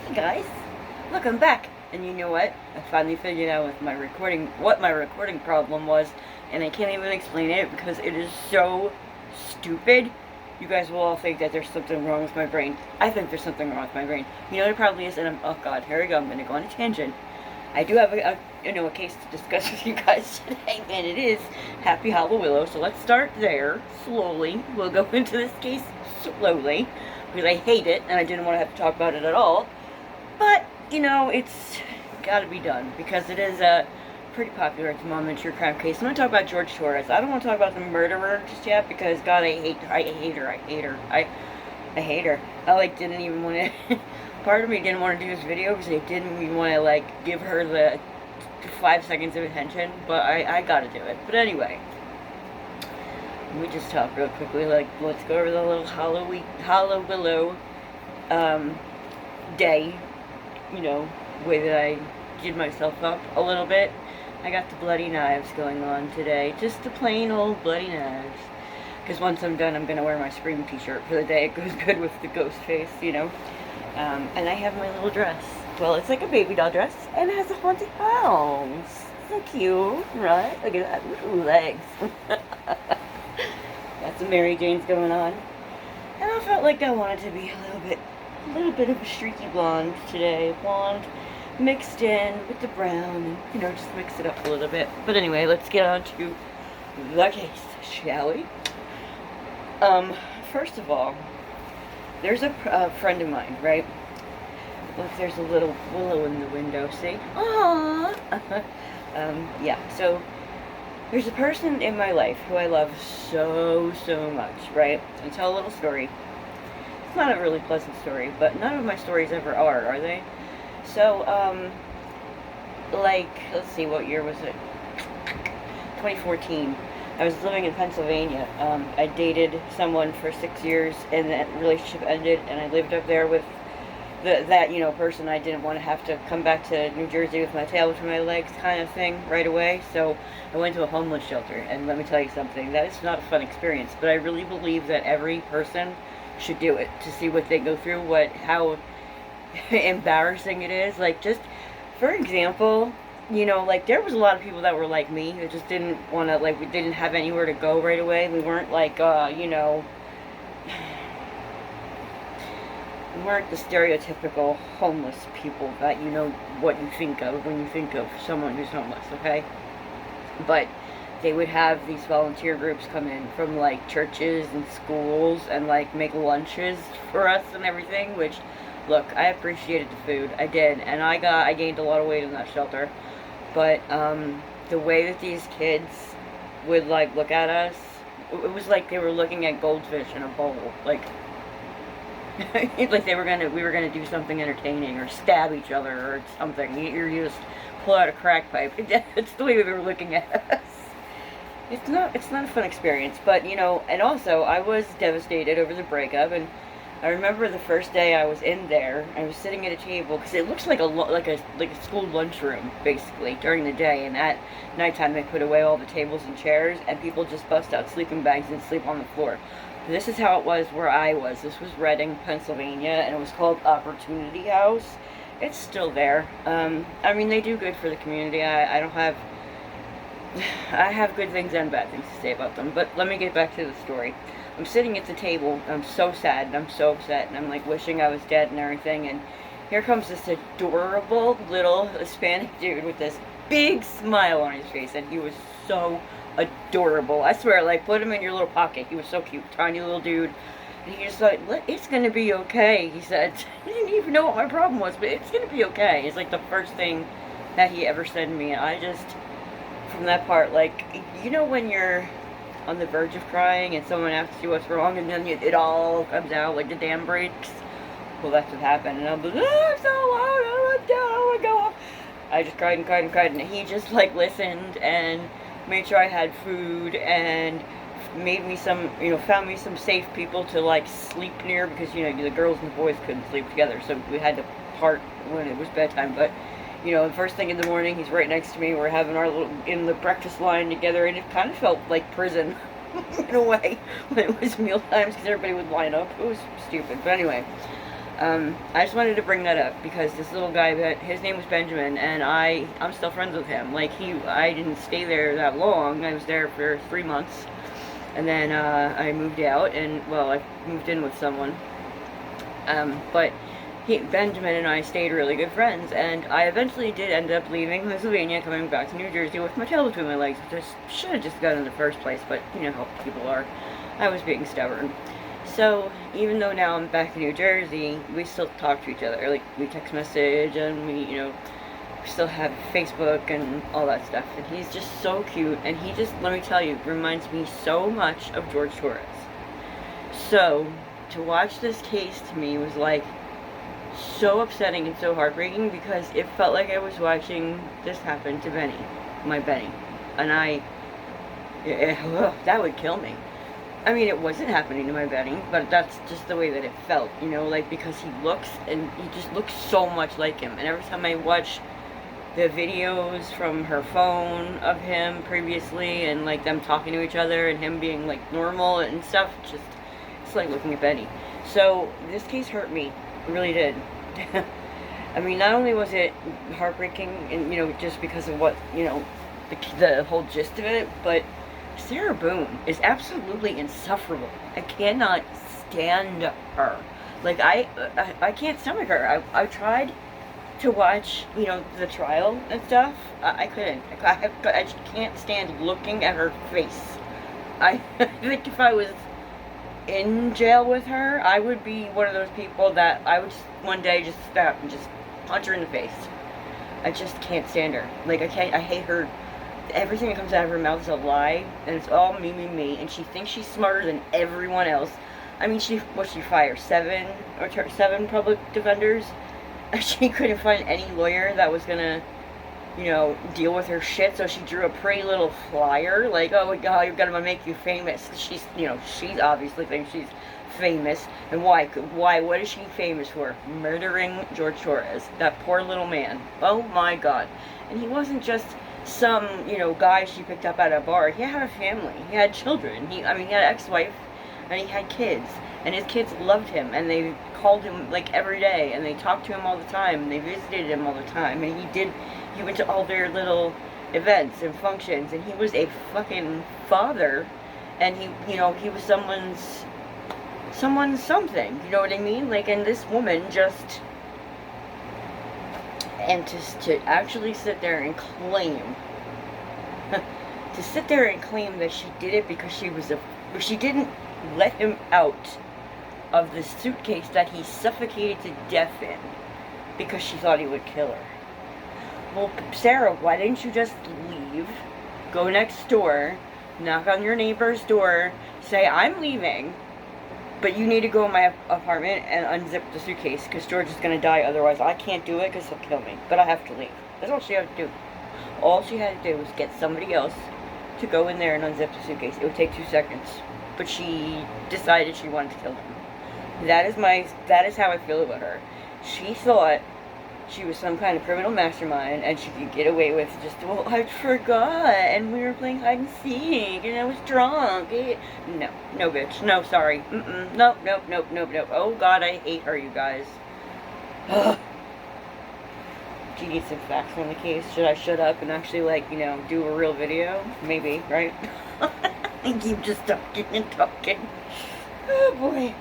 Hey guys, look, I'm back. And you know what? I finally figured out with my recording what my recording problem was, and I can't even explain it because it is so stupid. You guys will all think that there's something wrong with my brain. I think there's something wrong with my brain. You know what it probably is, and oh god, here we go. I'm gonna go on a tangent. I do have a case to discuss with you guys today, and it is Happy Hallowillow. So let's start there slowly. We'll go into this case slowly because I hate it and I didn't want to have to talk about it at all. But it's got to be done because it is pretty popular at the moment. True crime case. I'm gonna talk about George Torres. I don't want to talk about the murderer just yet because God, I hate her. I hate her. I didn't even want to. Part of me didn't want to do this video because I didn't even want to give her the 5 seconds of attention, but I gotta do it. But anyway, let me just talk real quickly. Let's go over the little Hallowillow day. Way that I did myself up a little bit. I got the bloody knives going on today. Just the plain old bloody knives. Because once I'm done, I'm going to wear my Scream t-shirt for the day. It goes good with the ghost face, and I have my little dress. Well, it's like a baby doll dress, and it has a haunted house. So cute, right? Look at that. Ooh, legs. Got some Mary Janes going on. And I felt like I wanted to be a little bit of a streaky blonde today. Blonde mixed in with the brown, and just mix it up a little bit. But anyway, let's get on to the case, shall we? First of all, there's a friend of mine, right? Look, there's a little willow in the window, see? Aww! Yeah, so there's a person in my life who I love so much, right? And tell a little story. It's not a really pleasant story, but none of my stories ever are they? So, let's see, what year was it? 2014. I was living in Pennsylvania. I dated someone for 6 years, and that relationship ended, and I lived up there with that person. I didn't want to have to come back to New Jersey with my tail between my legs kind of thing right away, so I went to a homeless shelter, and let me tell you something, that is not a fun experience, but I really believe that every person should do it to see what they go through, how embarrassing it is. Just for example, there was a lot of people that were like me who just didn't want to, we didn't have anywhere to go right away. We weren't we weren't the stereotypical homeless people that what you think of when you think of someone who's homeless, okay? But they would have these volunteer groups come in from churches and schools and make lunches for us and everything, which, look, I appreciated the food. I did, and I gained a lot of weight in that shelter. But the way that these kids would look at us, it was like they were looking at goldfish in a bowl. We were gonna do something entertaining or stab each other or something. You just pull out a crack pipe. That's the way they were looking at us. It's not a fun experience, but and also I was devastated over the breakup, and I remember the first day I was in there, I was sitting at a table, because it looks like a school lunchroom, basically, during the day, and at nighttime they put away all the tables and chairs, and people just bust out sleeping bags and sleep on the floor. This is how it was where I was. This was Reading, Pennsylvania, and it was called Opportunity House. It's still there. I mean, they do good for the community. I have good things and bad things to say about them, but let me get back to the story. I'm sitting at the table, I'm so sad, and I'm so upset, and I'm wishing I was dead and everything, and here comes this adorable little Hispanic dude with this big smile on his face, and he was so adorable. I swear, put him in your little pocket. He was so cute, tiny little dude, and he just it's gonna be okay, he said. He didn't even know what my problem was, but it's gonna be okay. It's the first thing that he ever said to me, and I just, from that part, when you're on the verge of crying and someone asks you what's wrong and then it all comes out the dam breaks. Well, that's what happened, and I'm like, oh, I'm so loud, I want to go off. I just cried and cried and cried, and he just listened and made sure I had food and made me found me some safe people to sleep near, because the girls and the boys couldn't sleep together, so we had to part when it was bedtime. But the first thing in the morning, he's right next to me. We're having our in the breakfast line together, and it kind of felt like prison in a way when it was meal times, because everybody would line up. It was stupid, but anyway, I just wanted to bring that up because this little guy, his name was Benjamin, and I'm still friends with him. Like, I didn't stay there that long. I was there for 3 months, and then I moved out, and well, I moved in with someone. But Benjamin and I stayed really good friends, and I eventually did end up leaving Pennsylvania, coming back to New Jersey with my tail between my legs, which I should have just done in the first place, but you know how people are. I was being stubborn. So, even though now I'm back in New Jersey, we still talk to each other. Like, we text message, and we, still have Facebook and all that stuff. And he's just so cute, and he just, let me tell you, reminds me so much of George Torres. So, to watch this case to me was like so upsetting and so heartbreaking because it felt like I was watching this happen to Benny, my Benny. And that would kill me. I mean, it wasn't happening to my Benny, but that's just the way that it felt, like, because he just looks so much like him. And every time I watch the videos from her phone of him previously, and, like, them talking to each other, and him being, like, normal and stuff, it's like looking at Benny. So, this case hurt me. It really did. I mean, not only was it heartbreaking, and, just because of what, the whole gist of it, but Sarah Boone is absolutely insufferable. I cannot stand her. Like, I can't stomach her. I tried to watch, the trial and stuff. I couldn't. I just can't stand looking at her face. I think if I was in jail with her, I would be one of those people that I would just one day just stop and just punch her in the face. I just can't stand her. Like, I hate her. Everything that comes out of her mouth is a lie, and it's all me, and she thinks she's smarter than everyone else. I mean, she fired 7 public defenders. She couldn't find any lawyer that was gonna, deal with her shit, so she drew a pretty little flyer, like, oh, God, you're gonna make you famous. She's, she obviously thinks she's famous, and why, what is she famous for? Murdering George Torres, that poor little man. Oh my God. And he wasn't just some, guy she picked up at a bar. He had a family. He had children. He had an ex-wife, and he had kids. And his kids loved him, and they called him, like, every day, and they talked to him all the time, and they visited him all the time, and he went to all their little events and functions, and he was a fucking father, and he was someone's something, you know what I mean? Like, and this woman just... And to actually sit there and claim, that she did it because she didn't let him out of the suitcase that he suffocated to death in because she thought he would kill her. Well, Sarah, why didn't you just leave, go next door, knock on your neighbor's door, say, I'm leaving, but you need to go in my apartment and unzip the suitcase because George is going to die otherwise. I can't do it because he'll kill me. But I have to leave. That's all she had to do. All she had to do was get somebody else to go in there and unzip the suitcase. It would take 2 seconds. But she decided she wanted to kill him. That is how I feel about her. She thought she was some kind of criminal mastermind and she could get away with just, well, I forgot, and we were playing hide and seek, and I was drunk. No, bitch. No, sorry. Nope. Oh, God, I hate her, you guys. Ugh. Do you need some facts on the case? Should I shut up and actually, like, do a real video? Maybe, right? I keep just talking and talking. Oh, boy.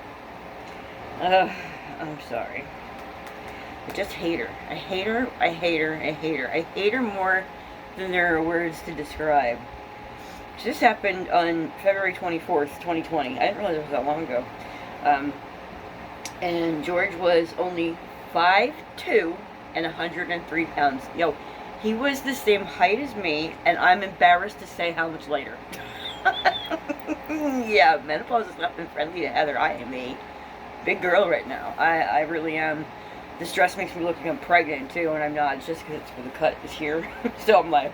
I'm sorry. I just hate her. I hate her more than there are words to describe. This happened on February 24th, 2020. I didn't realize it was that long ago. And George was only 5'2" and 103 pounds. He was the same height as me, and I'm embarrassed to say how much lighter. Yeah, menopause is nothing friendly to Heather. I am a big girl right now. I really am. This dress makes me look like I'm pregnant, too, and I'm not. It's just because the cut is here. So I'm like,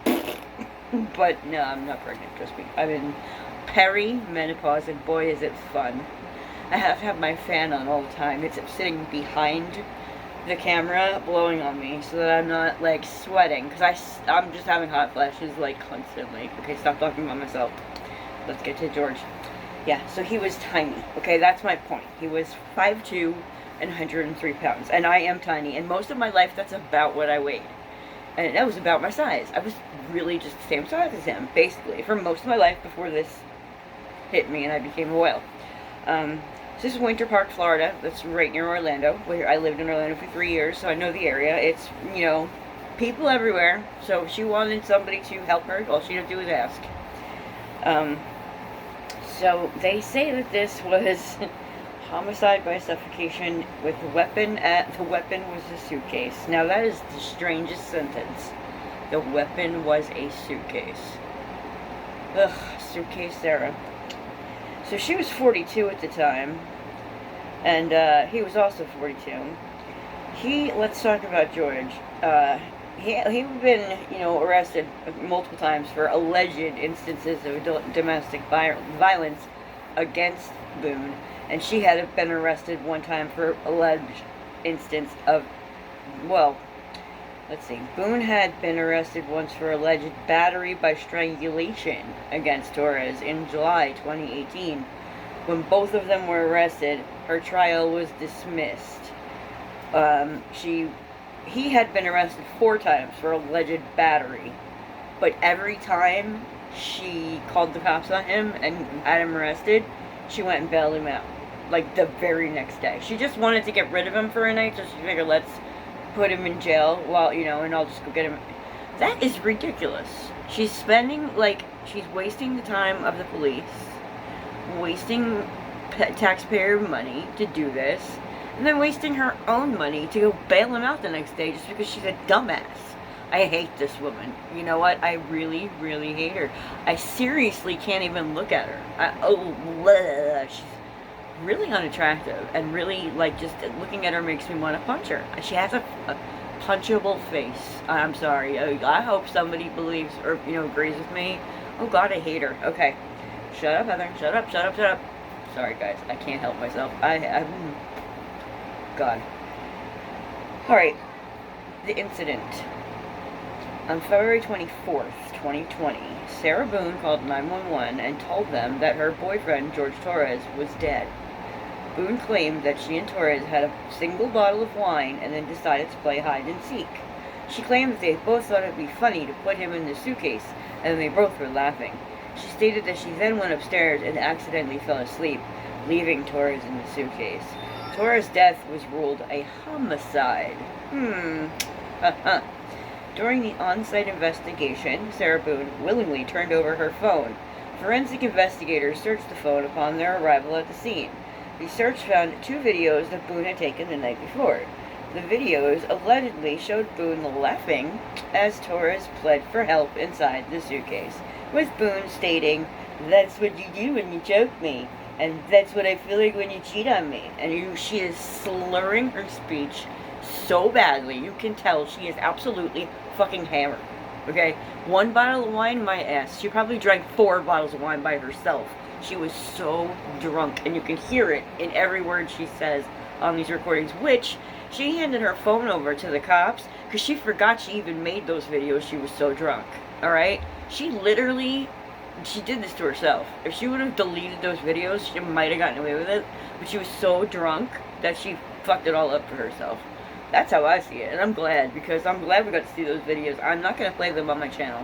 but no, I'm not pregnant, trust me. I'm in peri-menopause, and boy, is it fun. I have to have my fan on all the time. It's sitting behind the camera, blowing on me, so that I'm not, like, sweating. Because I'm just having hot flashes, like, constantly. Okay, stop talking about myself. Let's get to George. Yeah, so he was tiny. Okay, that's my point. He was 5'2", and 103 pounds. And I am tiny. And most of my life, that's about what I weighed. And that was about my size. I was really just the same size as him, basically, for most of my life before this hit me and I became a whale. This is Winter Park, Florida. That's right near Orlando. Where I lived in Orlando for 3 years, so I know the area. It's, you know, people everywhere. So she wanted somebody to help her. All she had to do was ask. So they say that this was homicide by suffocation with a weapon. The weapon was a suitcase. Now that is the strangest sentence. The weapon was a suitcase. Ugh, suitcase Sarah. So she was 42 at the time, and he was also 42. Let's talk about George. He'd been, you know, arrested multiple times for alleged instances of domestic violence against Boone, and she had been arrested one time for alleged instance of, well, let's see, Boone had been arrested once for alleged battery by strangulation against Torres in July 2018. When both of them were arrested, her trial was dismissed. He had been arrested 4 times for alleged battery, but every time she called the cops on him and had him arrested, she went and bailed him out, like the very next day. She just wanted to get rid of him for a night, so she figured, let's put him in jail while, you know, and I'll just go get him. That is ridiculous. She's wasting the time of the police, wasting taxpayer money to do this, and then wasting her own money to go bail him out the next day just because she's a dumbass. I hate this woman. You know what? I really, really hate her. I seriously can't even look at her. She's really unattractive, and really, like, just looking at her makes me want to punch her. She has a punchable face. I'm sorry. I hope somebody believes or, you know, agrees with me. Oh God, I hate her. Okay. Shut up, Heather. Shut up, shut up, shut up. Sorry, guys. I can't help myself. God. Alright. The incident. On February 24th, 2020, Sarah Boone called 911 and told them that her boyfriend, George Torres, was dead. Boone claimed that she and Torres had a single bottle of wine and then decided to play hide and seek. She claimed that they both thought it would be funny to put him in the suitcase, and they both were laughing. She stated that she then went upstairs and accidentally fell asleep, leaving Torres in the suitcase. Torres' death was ruled a homicide. During the on-site investigation, Sarah Boone willingly turned over her phone. Forensic investigators searched the phone upon their arrival at the scene. The search found 2 videos that Boone had taken the night before. The videos allegedly showed Boone laughing as Torres pled for help inside the suitcase, with Boone stating, "That's what you do when you choke me, and that's what I feel like when you cheat on me." And she is slurring her speech so badly, you can tell she is absolutely fucking hammered. Okay? 1 bottle of wine, my ass. She probably drank 4 bottles of wine by herself. She was so drunk, and you can hear it in every word she says on these recordings, which she handed her phone over to the cops because she forgot she even made those videos. She was so drunk. Alright? She did this to herself. If she would have deleted those videos, she might have gotten away with it, but she was so drunk that she fucked it all up for herself. That's how I see it, and I'm glad, because I'm glad we got to see those videos. I'm not going to play them on my channel.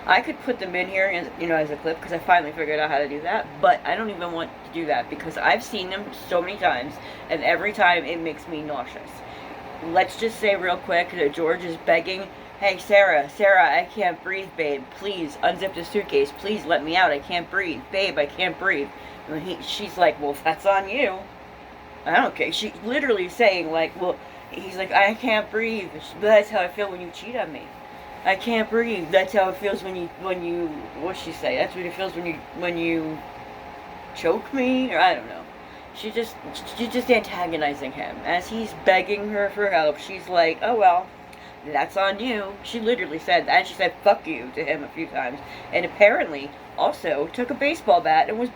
I could put them in here, as, you know, as a clip, because I finally figured out how to do that, but I don't even want to do that, because I've seen them so many times, and every time it makes me nauseous. Let's just say real quick that George is begging, "Hey, Sarah, I can't breathe, babe. Please, unzip the suitcase. Please let me out. I can't breathe. Babe, I can't breathe." And she's like, "Well, that's on you." I don't care. She's literally saying, like, well, he's like, "I can't breathe. That's how I feel when you cheat on me. I can't breathe. That's how it feels when you, what'd she say? That's what it feels when you choke me?" Or I don't know. She's just antagonizing him. As he's begging her for help, she's like, "Oh, well, that's on you." She literally said that. And she said, "Fuck you" to him a few times. And apparently also took a baseball bat and was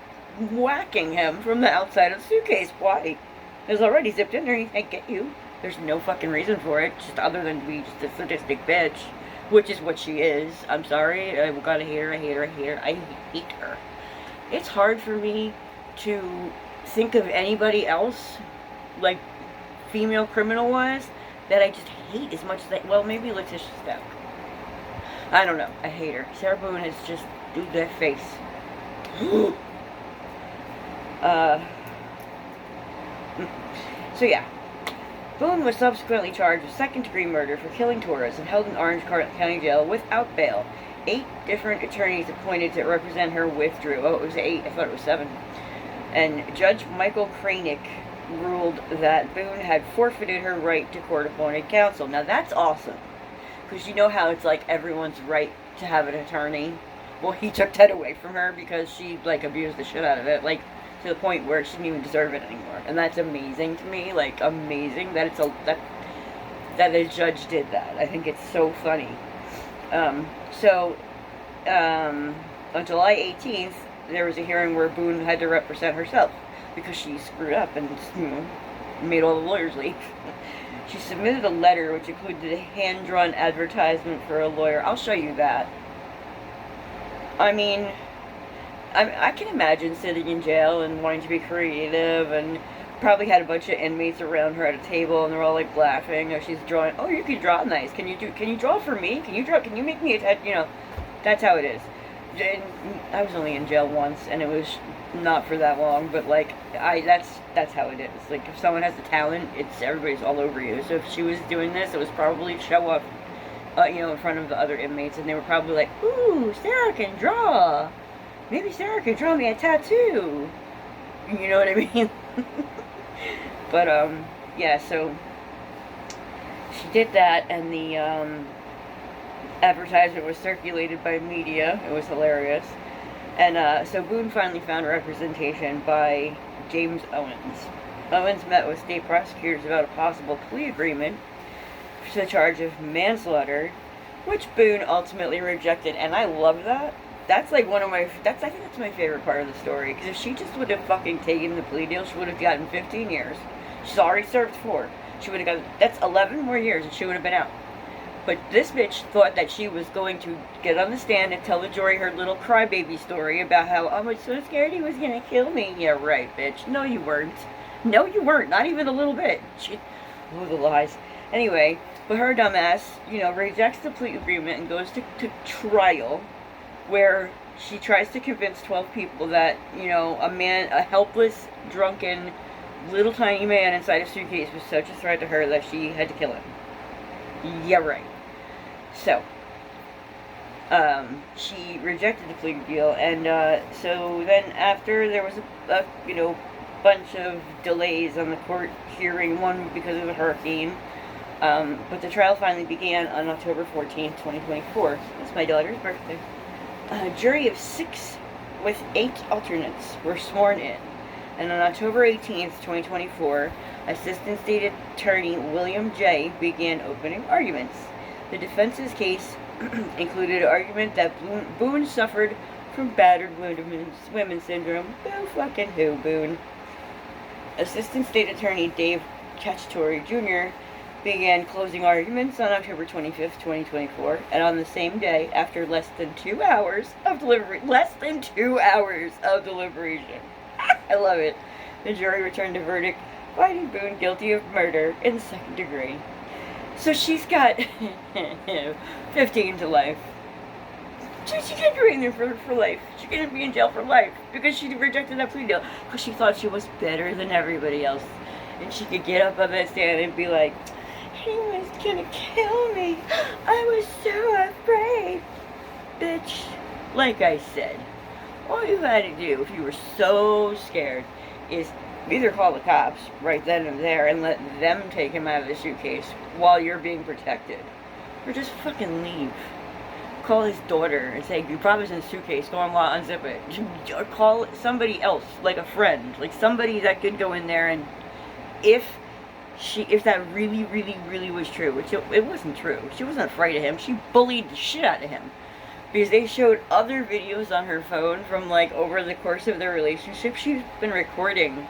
whacking him from the outside of the suitcase. Why? It was already zipped in there. He can't get you. There's no fucking reason for it, just other than to be just a sadistic bitch, which is what she is. I'm sorry. I gotta hate her. I hate her. I hate her. I hate her. It's hard for me to think of anybody else, like, female criminal was that I just hate as much as I, well, maybe Letitia Stout. I don't know. I hate her. Sarah Boone is just, dude, that face. So yeah. Boone was subsequently charged with second-degree murder for killing Torres and held in Orange County Jail without bail. 8 different attorneys appointed to represent her withdrew. Oh, it was 8. I thought it was 7. And Judge Michael Kranick ruled that Boone had forfeited her right to court-appointed counsel. Now that's awesome. Because you know how it's like everyone's right to have an attorney? Well, he took that away from her because she, like, abused the shit out of it. Like, to the point where she didn't even deserve it anymore. And that's amazing to me. Like, amazing that that a judge did that. I think it's so funny. On July 18th, there was a hearing where Boone had to represent herself because she screwed up and, you know, made all the lawyers leave. She submitted a letter which included a hand-drawn advertisement for a lawyer. I'll show you that. I mean, I can imagine sitting in jail and wanting to be creative, and probably had a bunch of inmates around her at a table, and they're all like laughing as she's drawing. Oh, you can draw nice. Can you draw for me? Can you make me a, you know, that's how it is. And I was only in jail once, and it was not for that long, but like that's how it is. Like, if someone has a talent, it's everybody's all over you. So if she was doing this, it was probably show up, you know, in front of the other inmates, and they were probably like, ooh, Sarah can draw. Maybe Sarah can draw me a tattoo. You know what I mean? But, yeah, so she did that, and the, advertisement was circulated by media. It was hilarious. And, so Boone finally found representation by James Owens. Owens met with state prosecutors about a possible plea agreement to the charge of manslaughter, which Boone ultimately rejected, and I love that. That's like one of my, I think that's my favorite part of the story, because if she just would have fucking taken the plea deal, she would have gotten 15 years. She's already served 4. She would have gotten, that's 11 more years, and she would have been out. But this bitch thought that she was going to get on the stand and tell the jury her little crybaby story about how, I was so scared he was gonna kill me. Yeah, right, bitch. No, you weren't. No, you weren't. Not even a little bit. Oh, the lies. Anyway, but her dumbass, you know, rejects the plea agreement and goes to trial, where she tries to convince 12 people that, you know, a helpless, drunken, little tiny man inside a suitcase was such a threat to her that she had to kill him. Yeah, right. So, she rejected the plea deal, and, so then after there was a you know, bunch of delays on the court hearing, one because of a hurricane, but the trial finally began on October 14th, 2024. It's my daughter's birthday. A jury of 6 with 8 alternates were sworn in, and on October 18th, 2024, Assistant State Attorney William J. began opening arguments. The defense's case included an argument that Boone suffered from battered women's syndrome. Boo fucking who, Boone? Assistant State Attorney Dave Cacciatore Jr. began closing arguments on October 25th, 2024, and on the same day, after less than 2 hours of deliberation, I love it, the jury returned a verdict finding Boone guilty of murder in the 2nd degree. So she's got 15 to life. She can't be in there for life. She can't be in jail for life because she rejected that plea deal because she thought she was better than everybody else, and she could get up on that stand and be like, he was gonna kill me. I was so afraid. Bitch, like I said, all you had to do if you were so scared is either call the cops right then and there and let them take him out of the suitcase while you're being protected, or just fucking leave. Call his daughter and say, your brother's in the suitcase, go on law, unzip it. Or call somebody else, like a friend, like somebody that could go in there, and if that really, really, really was true, which it wasn't true. She wasn't afraid of him. She bullied the shit out of him. Because they showed other videos on her phone from, like, over the course of their relationship. She's been recording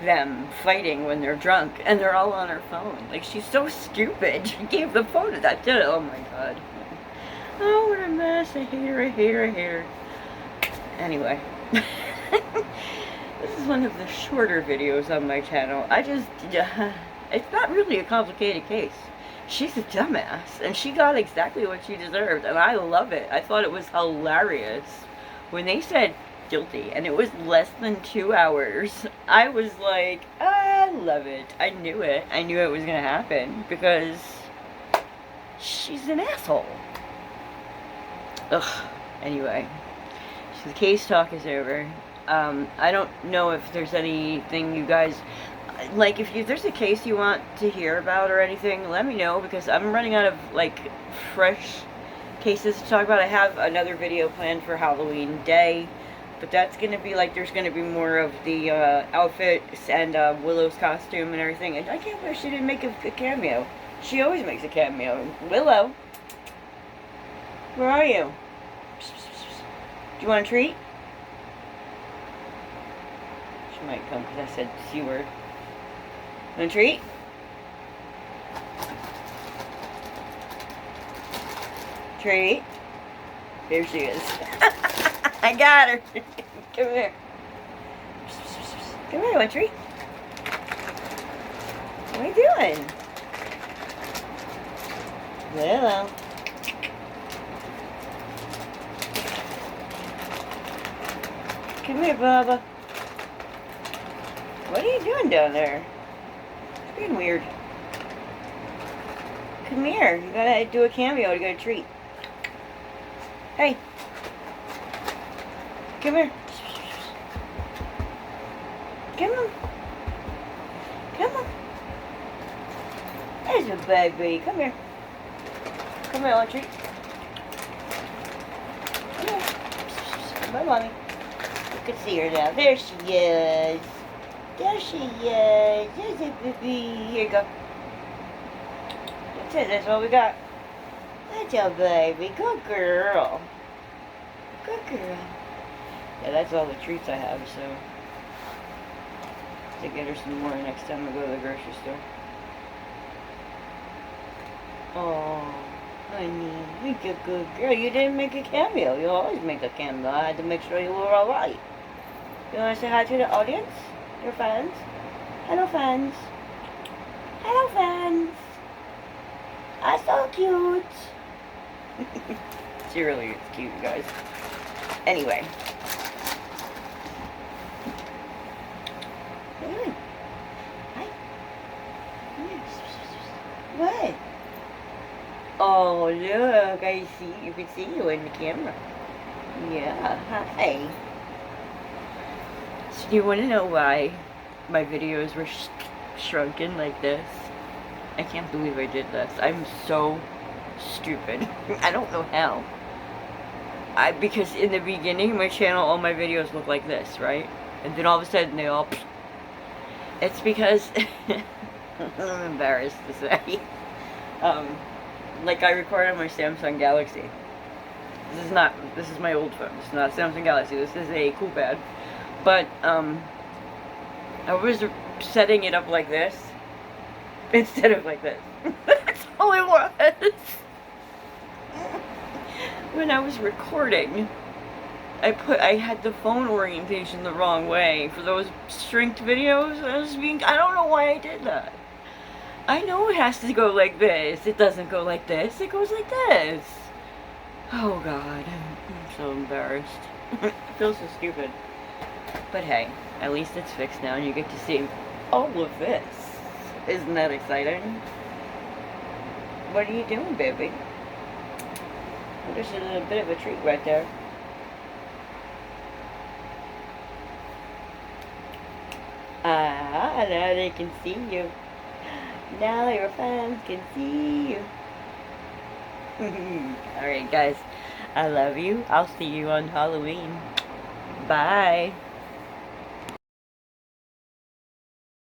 them fighting when they're drunk, and they're all on her phone. Like, she's so stupid. She gave the phone to that dude. Oh my god. Oh, what a mess. I hate her, I hate her, I hate her. Anyway. This is one of the shorter videos on my channel. It's not really a complicated case. She's a dumbass, and she got exactly what she deserved, and I love it. I thought it was hilarious when they said guilty, and it was less than 2 hours. I was like, I love it. I knew it. I knew it was gonna happen because she's an asshole. Ugh. Anyway, so the case talk is over. I don't know if there's anything you guys like. If there's a case you want to hear about or anything, let me know, because I'm running out of like fresh cases to talk about. I have another video planned for Halloween Day, but that's gonna be like, there's gonna be more of the outfits and Willow's costume and everything. And I can't believe she didn't make a cameo. She always makes a cameo. Willow, where are you? Do you want a treat? She might come because I said C word. Want a treat? Treat? There she is. I got her. Come here. Come here, want a treat? What are you doing? Willow. Come here, Bubba. What are you doing down there? It's being weird. Come here. You gotta do a cameo to get a treat. Hey. Come here. Come on. Come on. There's a baby. Come here. Come here, want a treat? Come here. Bye, Mommy. You can see her now. There she is. There she is. There's a baby. Here you go. That's it. That's all we got. That's a baby. Good girl. Good girl. Yeah, that's all the treats I have, so to get her some more next time I go to the grocery store. Oh, honey, you're a good girl. You didn't make a cameo. You always make a cameo. I had to make sure you were alright. You want to say hi to the audience? Your fans? Hello, fans. Hello, fans. I'm so cute. She really is cute, you guys. Anyway. Hi. What? Oh, look, I see. You can see you in the camera. Yeah, hi. So do you want to know why my videos were shrunken like this? I can't believe I did this. I'm so stupid. I don't know how. Because in the beginning of my channel, all my videos look like this, right? And then all of a sudden they all... It's because... I'm embarrassed to say. Like I record on my Samsung Galaxy. This is my old phone. It's not Samsung Galaxy. This is a Coolpad. But, I was setting it up like this instead of like this. That's all it was. When I was recording, I had the phone orientation the wrong way for those shrinked videos. I don't know why I did that. I know it has to go like this. It doesn't go like this. It goes like this. Oh God, I'm so embarrassed. I feel so stupid. But hey, at least it's fixed now and you get to see all of this. Isn't that exciting? What are you doing, baby? There's a bit of a treat right there. Ah, now they can see you. Now your fans can see you. Alright guys, I love you. I'll see you on Halloween. Bye.